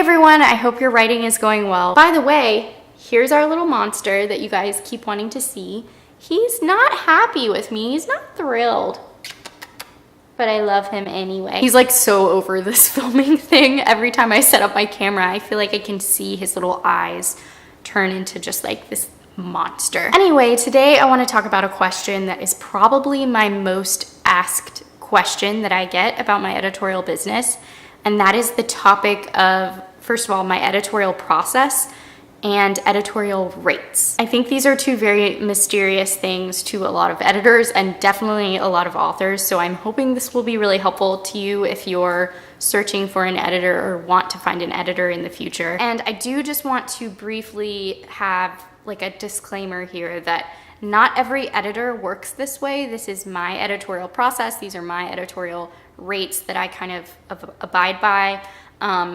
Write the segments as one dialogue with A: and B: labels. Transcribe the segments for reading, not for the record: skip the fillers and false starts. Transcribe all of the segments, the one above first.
A: everyone, I hope your writing is going well. By the way, here's our little monster that you guys keep wanting to see. He's not happy with me, he's not thrilled, but I love him anyway. He's like so over this filming thing. Every time I set up my camera, I feel like I can see his little eyes turn into just like this monster. Anyway, today I want to talk about a question that is probably my most asked question that I get about my editorial business, and that is the topic of, first of all, my editorial process and editorial rates. I think these are two very mysterious things to a lot of editors and definitely a lot of authors, so I'm hoping this will be really helpful to you if you're searching for an editor or want to find an editor in the future. And I do just want to briefly have like a disclaimer here that not every editor works this way. This is my editorial process. These are my editorial rates that I kind of abide by.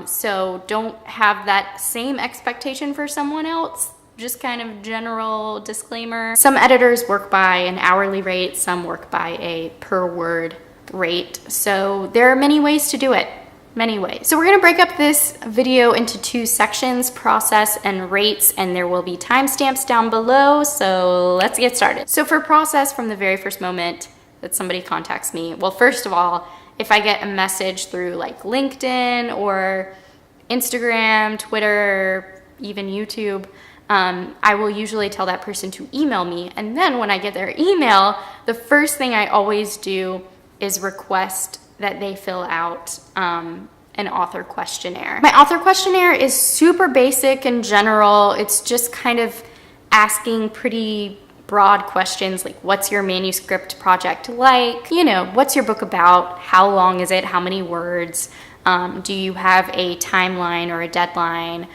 A: So don't have that same expectation for someone else. Just kind of general disclaimer. Some editors work by an hourly rate, some work by a per word rate. So there are many ways to do it. Many ways. So we're going to break up this video into two sections, process and rates, and there will be timestamps down below. So let's get started. So for process, from the very first moment that somebody contacts me, well, first of all, if I get a message through like LinkedIn or Instagram, Twitter, even YouTube, I will usually tell that person to email me. And then when I get their email, the first thing I always do is request that they fill out an author questionnaire. My author questionnaire is super basic and general. It's just kind of asking pretty broad questions like, what's your manuscript project like? You know, what's your book about? How long is it? How many words? Do you have a timeline or a deadline?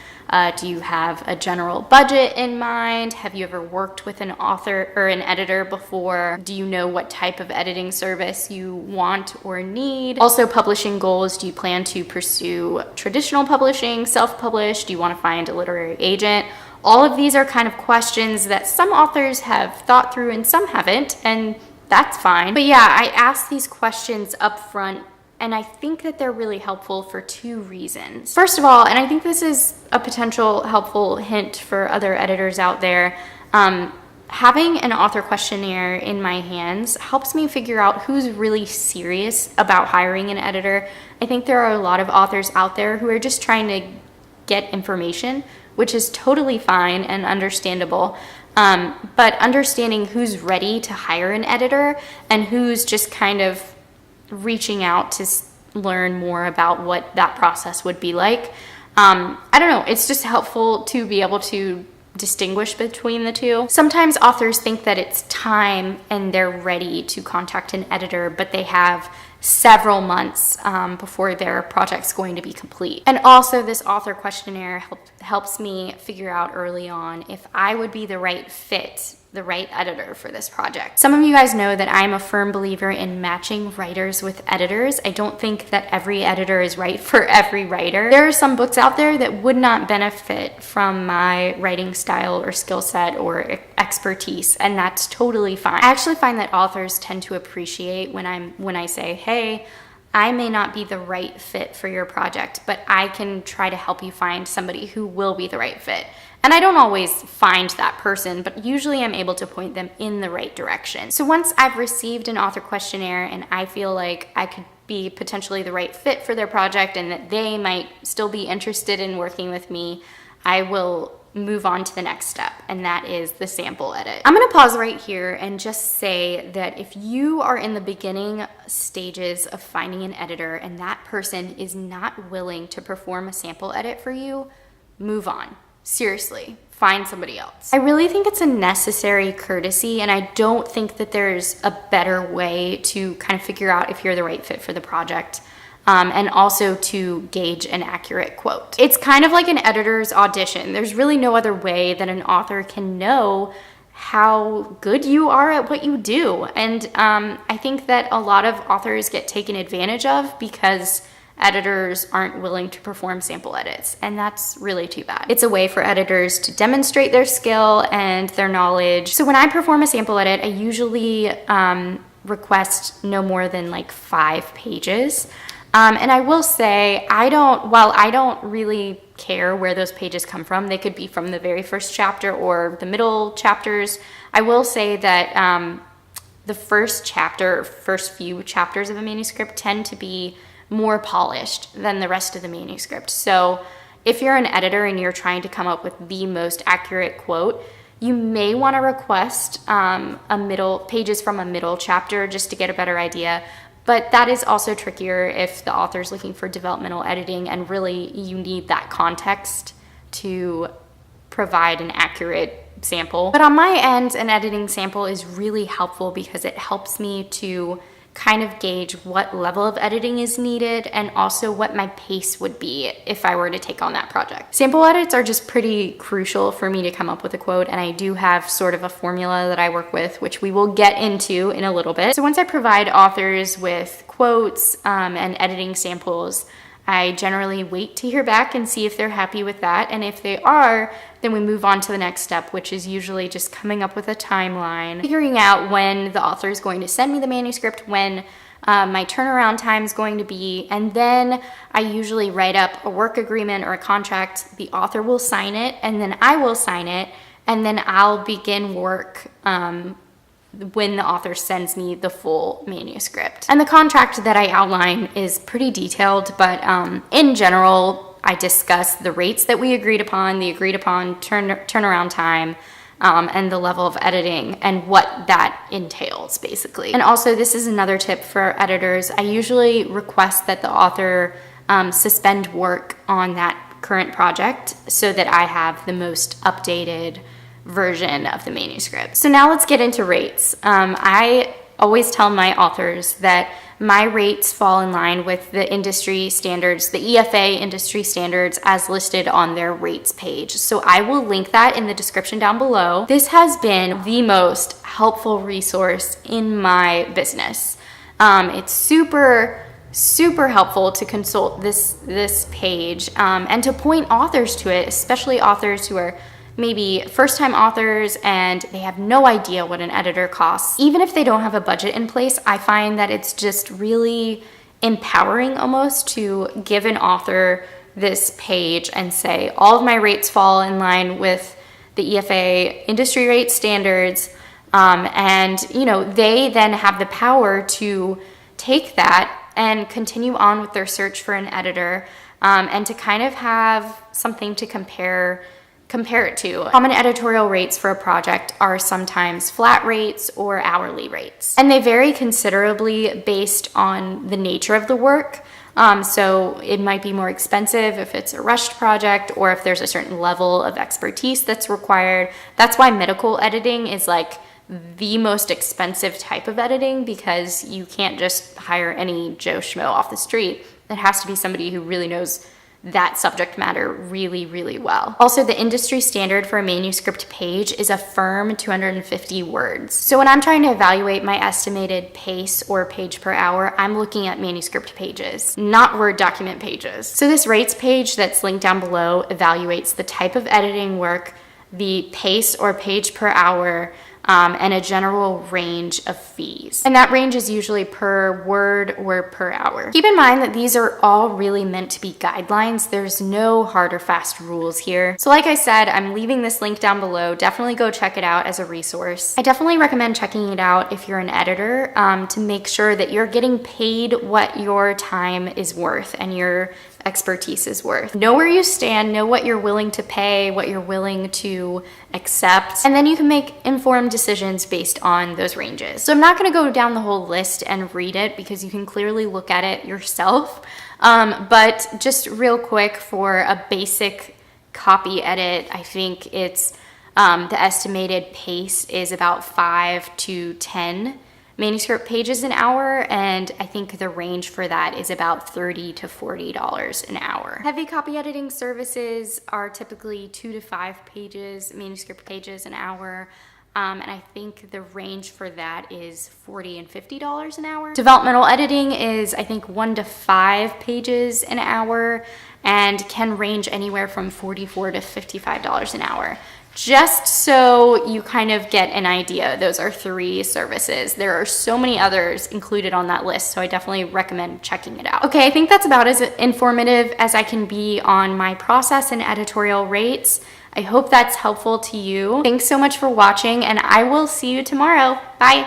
A: Do you have a general budget in mind? Have you ever worked with an author or an editor before? Do you know what type of editing service you want or need? Also, publishing goals. Do you plan to pursue traditional publishing, self-publish? Do you want to find a literary agent? All of these are kind of questions that some authors have thought through and some haven't, and that's fine. But yeah, I ask these questions up front, and I think that they're really helpful for two reasons. First of all, and I think this is a potential helpful hint for other editors out there, having an author questionnaire in my hands helps me figure out who's really serious about hiring an editor. I think there are a lot of authors out there who are just trying to get information, which is totally fine and understandable. But understanding who's ready to hire an editor and who's just kind of reaching out to learn more about what that process would be like. I don't know, it's just helpful to be able to distinguish between the two. Sometimes authors think that it's time and they're ready to contact an editor, but they have several months before their project's going to be complete. And also, this author questionnaire helps me figure out early on if I would be the right fit, the right editor for this project. Some of you guys know that I'm a firm believer in matching writers with editors. I don't think that every editor is right for every writer. There are some books out there that would not benefit from my writing style or skill set or expertise, and that's totally fine. I actually find that authors tend to appreciate when I say, hey, I may not be the right fit for your project, but I can try to help you find somebody who will be the right fit. And I don't always find that person, but usually I'm able to point them in the right direction. So once I've received an author questionnaire and I feel like I could be potentially the right fit for their project and that they might still be interested in working with me, I will move on to the next step, and that is the sample edit. I'm gonna pause right here and just say that if you are in the beginning stages of finding an editor and that person is not willing to perform a sample edit for you, move on. Seriously, find somebody else. I really think it's a necessary courtesy, and I don't think that there's a better way to kind of figure out if you're the right fit for the project. And also to gauge an accurate quote. It's kind of like an editor's audition. There's really no other way that an author can know how good you are at what you do. And I think that a lot of authors get taken advantage of because editors aren't willing to perform sample edits, and that's really too bad. It's a way for editors to demonstrate their skill and their knowledge. So when I perform a sample edit, I usually request no more than like 5 pages. And I will say, while I don't really care where those pages come from, they could be from the very first chapter or the middle chapters. I will say that the first few chapters of a manuscript tend to be more polished than the rest of the manuscript. So if you're an editor and you're trying to come up with the most accurate quote, you may want to request pages from a middle chapter just to get a better idea. But that is also trickier if the author's looking for developmental editing and really you need that context to provide an accurate sample. But on my end, an editing sample is really helpful because it helps me to kind of gauge what level of editing is needed and also what my pace would be if I were to take on that project. Sample edits are just pretty crucial for me to come up with a quote, and I do have sort of a formula that I work with, which we will get into in a little bit. So once I provide authors with quotes and editing samples, I generally wait to hear back and see if they're happy with that. And if they are, then we move on to the next step, which is usually just coming up with a timeline, figuring out when the author is going to send me the manuscript, when my turnaround time is going to be, and then I usually write up a work agreement or a contract. The author will sign it, and then I will sign it, and then I'll begin work when the author sends me the full manuscript. And the contract that I outline is pretty detailed, but in general, I discuss the rates that we agreed upon, the agreed upon turnaround time, and the level of editing and what that entails, basically. And also, this is another tip for editors. I usually request that the author suspend work on that current project so that I have the most updated version of the manuscript. So now let's get into rates. I always tell my authors that my rates fall in line with the industry standards, the EFA industry standards as listed on their rates page. So I will link that in the description down below. This has been the most helpful resource in my business. It's super helpful to consult this page and to point authors to it, especially authors who are maybe first-time authors and they have no idea what an editor costs. Even if they don't have a budget in place, I find that it's just really empowering almost to give an author this page and say, all of my rates fall in line with the EFA industry rate standards. And they then have the power to take that and continue on with their search for an editor and to kind of have something to compare it to. Common editorial rates for a project are sometimes flat rates or hourly rates, and they vary considerably based on the nature of the work. So it might be more expensive if it's a rushed project or if there's a certain level of expertise that's required. That's why medical editing is like the most expensive type of editing, because you can't just hire any Joe Schmo off the street. It has to be somebody who really knows that subject matter really, really well. Also, the industry standard for a manuscript page is a firm 250 words. So when I'm trying to evaluate my estimated pace or page per hour, I'm looking at manuscript pages, not Word document pages. So this rates page that's linked down below evaluates the type of editing work, the pace or page per hour, and a general range of fees. And that range is usually per word or per hour. Keep in mind that these are all really meant to be guidelines. There's no hard or fast rules here. So like I said, I'm leaving this link down below. Definitely go check it out as a resource. I definitely recommend checking it out if you're an editor to make sure that you're getting paid what your time is worth and your expertise is worth. Know where you stand, know what you're willing to pay, what you're willing to accept, and then you can make informed decisions based on those ranges. So I'm not going to go down the whole list and read it because you can clearly look at it yourself. But just real quick, for a basic copy edit, I think it's the estimated pace is about 5 to 10 manuscript pages an hour, and I think the range for that is about $30 to $40 an hour. Heavy copy editing services are typically 2 to 5 pages, manuscript pages an hour, and I think the range for that is $40 and $50 an hour. Developmental editing is, I think, 1 to 5 pages an hour and can range anywhere from $44 to $55 an hour. just so you kind of get an idea. Those are 3 services. There are so many others included on that list, so I definitely recommend checking it out. Okay, I think that's about as informative as I can be on my process and editorial rates. I hope that's helpful to you. Thanks so much for watching, and I will see you tomorrow. Bye.